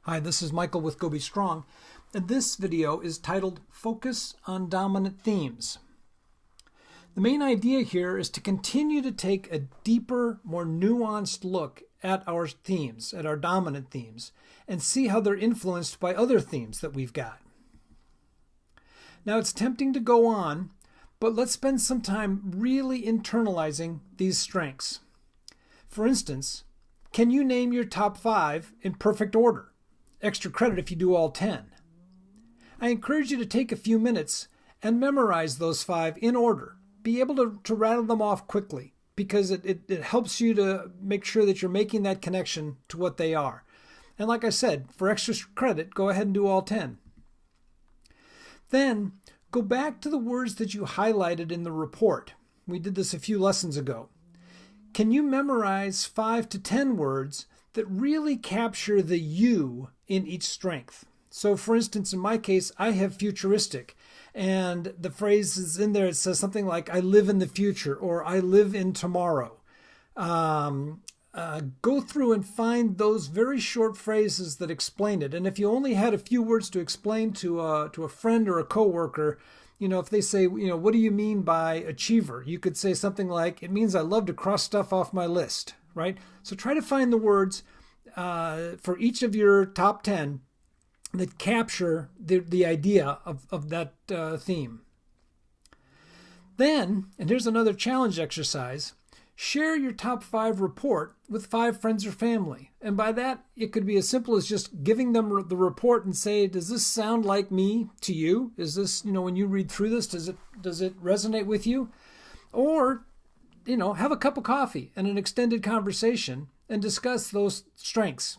Hi, this is Michael with Go Be Strong, and this video is titled Focus on Dominant Themes. The main idea here is to continue to take a deeper, more nuanced look at our themes, at our dominant themes, and see how they're influenced by other themes that we've got. Now, it's tempting to go on, but let's spend some time really internalizing these strengths. For instance, can you name your top 5 in perfect order? Extra credit if you do all 10. I encourage you to take a few minutes and memorize those 5 in order. Be able to rattle them off quickly because it helps you to make sure that you're making that connection to what they are. And like I said, for extra credit, go ahead and do all 10. Then go back to the words that you highlighted in the report. We did this a few lessons ago. Can you memorize 5 to 10 words that really capture the you in each strength? So for instance, in my case, I have futuristic, and the phrase is in there, it says something like, I live in the future, or I live in tomorrow. Go through and find those very short phrases that explain it. And if you only had a few words to explain to a friend or a coworker, if they say, what do you mean by achiever? You could say something like, it means I love to cross stuff off my list, right? So try to find the words for each of your top 10 that capture the idea of that theme. Then, and here's another challenge exercise, share your top 5 report with 5 friends or family. And by that, it could be as simple as just giving them the report and say, does this sound like me to you? Is this, when you read through this, does it resonate with you? Or, have a cup of coffee and an extended conversation and discuss those strengths.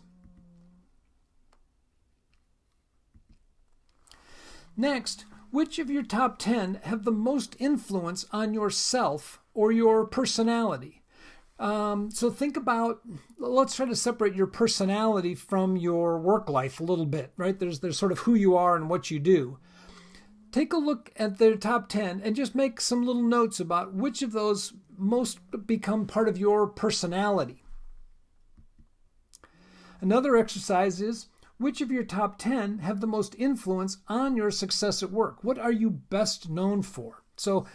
Next, which of your top 10 have the most influence on yourself or your personality? So think about, let's try to separate your personality from your work life a little bit, right? There's sort of who you are and what you do. Take a look at their top 10 and just make some little notes about which of those most become part of your personality. Another exercise is, which of your top 10 have the most influence on your success at work? What are you best known for? So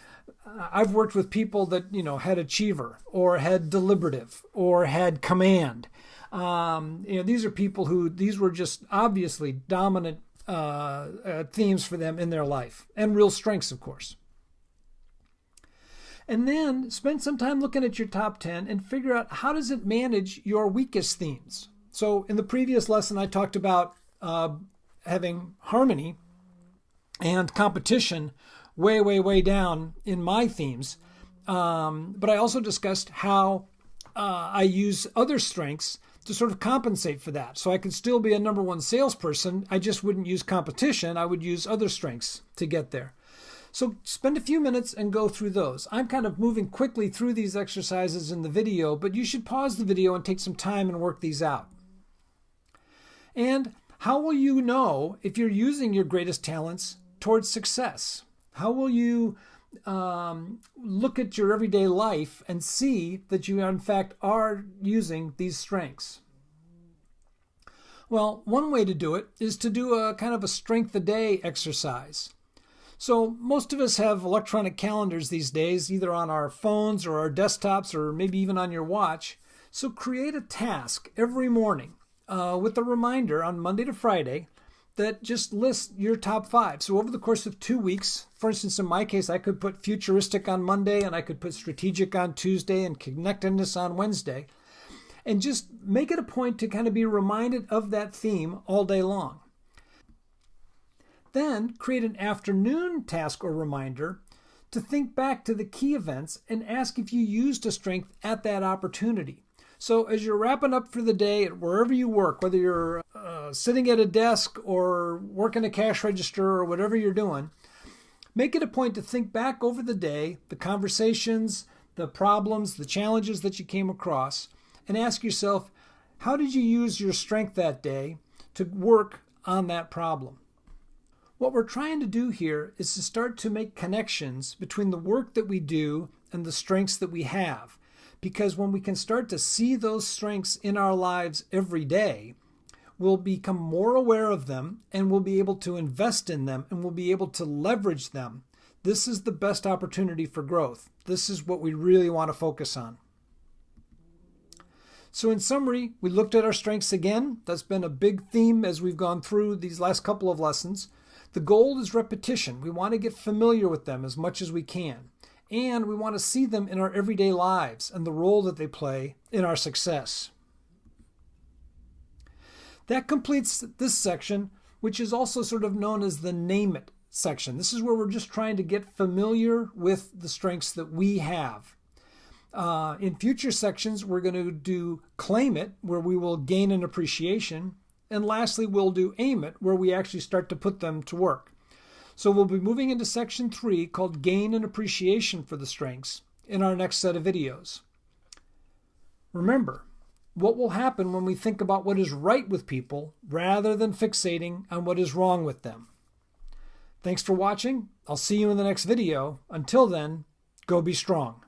I've worked with people that, had achiever or had deliberative or had command. These are people these were just obviously dominant themes for them in their life, and real strengths, of course. And then spend some time looking at your top 10 and figure out, how does it manage your weakest themes? So in the previous lesson, I talked about having harmony and competition way, way, way down in my themes. But I also discussed how I use other strengths to sort of compensate for that. So I could still be a number 1 salesperson. I just wouldn't use competition. I would use other strengths to get there. So spend a few minutes and go through those. I'm kind of moving quickly through these exercises in the video, but you should pause the video and take some time and work these out. And how will you know if you're using your greatest talents towards success? How will you look at your everyday life and see that you, in fact, are using these strengths? Well, one way to do it is to do a kind of a strength a day exercise. So most of us have electronic calendars these days, either on our phones or our desktops or maybe even on your watch. So create a task every morning with a reminder on Monday to Friday that just lists your top 5. So over the course of 2 weeks, for instance, in my case, I could put futuristic on Monday and I could put strategic on Tuesday and connectedness on Wednesday, and just make it a point to kind of be reminded of that theme all day long. Then create an afternoon task or reminder to think back to the key events and ask if you used a strength at that opportunity. So as you're wrapping up for the day at wherever you work, whether you're sitting at a desk or working a cash register or whatever you're doing, make it a point to think back over the day, the conversations, the problems, the challenges that you came across, and ask yourself, how did you use your strength that day to work on that problem? What we're trying to do here is to start to make connections between the work that we do and the strengths that we have. Because when we can start to see those strengths in our lives every day, we'll become more aware of them, and we'll be able to invest in them, and we'll be able to leverage them. This is the best opportunity for growth. This is what we really want to focus on. So in summary, we looked at our strengths again. That's been a big theme as we've gone through these last couple of lessons. The goal is repetition. We want to get familiar with them as much as we can. And we want to see them in our everyday lives and the role that they play in our success. That completes this section, which is also sort of known as the Name It section. This is where we're just trying to get familiar with the strengths that we have. In future sections, we're going to do Claim It, where we will gain an appreciation. And lastly, we'll do Aim It, where we actually start to put them to work. So we'll be moving into section 3 called Gain an Appreciation for the Strengths in our next set of videos. Remember, what will happen when we think about what is right with people rather than fixating on what is wrong with them? Thanks for watching. I'll see you in the next video. Until then, go be strong.